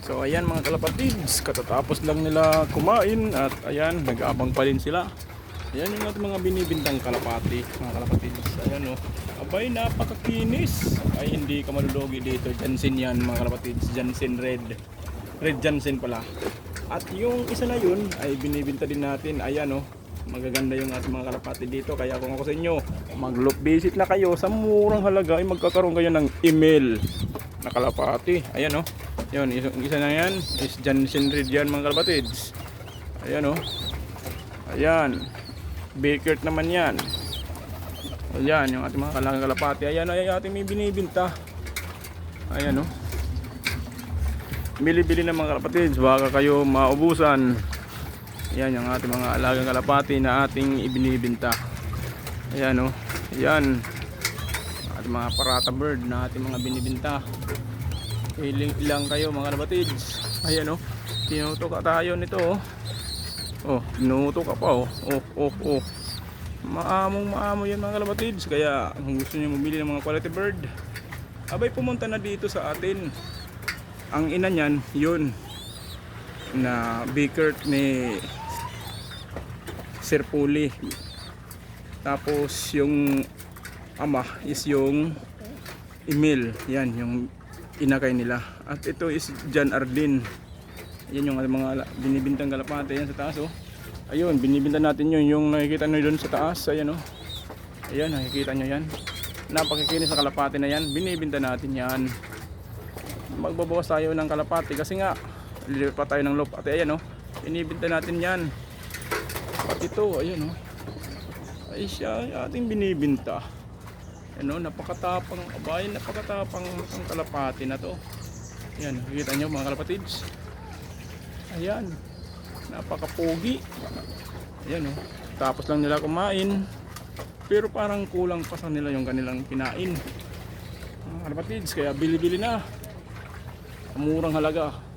So ayan mga kalapatids, katatapos lang nila kumain at ayan, nag-aabang pa rin sila. Ayan yung ating mga binibintang kalapati, mga kalapatids. Ayan o, abay napakakinis. Ay hindi ka malulugi dito, Jansen yan mga kalapatids, Jansen Red. Red Jansen pala. At yung isa na yun ay binibinta din natin. Ayan o, magaganda yung ating mga kalapati dito. Kaya kung ako sa inyo, mag-loop visit na kayo sa murang halaga ay magkakaroon kayo ng email na kalapati. Ayan o, yun, yung isa na yan is Jansen Red yan mga kalapatids. Ayan o, ayan, Bakert naman yan. Ayan yung ating mga kalagang kalapati. Ayan ay ating may binibinta. Ayan o, bili-bili ng mga kalapatids, baka kayo maubusan. Ayan yung ating mga alagang kalapati na ating ibinibinta. Ayan o, ayan ating mga parata bird na ating mga binibinta. Ilang kayo mga kalapatids. Ayan o, tinutok tayo nito o. Oh, tinutok ka pa o. Oh. Maamong yan mga kalapatids. Kaya kung gusto niyo bumili ng mga quality bird, abay pumunta na dito sa atin. Ang ina niyan, yun na Bakert ni Sir Puli. Tapos yung ama is yung Emil. Yan yung inakay nila. At ito is John Ardin. Yan yung mga binibintang kalapate yan sa taas oh. Ayun, binibinta natin yun. Yung nakikita nyo doon sa taas. Ayan oh. Ayan, nakikita nyo yan. Napakikinis sa kalapate na yan. Binibinta natin yan. Magbabawas tayo ng kalapate kasi nga lilipat tayo ng loop. At ayan oh, binibinta natin yan. At ito, ayan oh, ay siya ating binibinta. Ano, napakatapang abay, napakatapang ang kalapate na to. Ayan, nakikita nyo mga kalapatids. Ayan, napakapogi. Ayan oh, tapos lang nila kumain. Pero parang kulang pa sa nila yung kanilang kinain mga kalapatids. Kaya bili-bili na, murang halaga.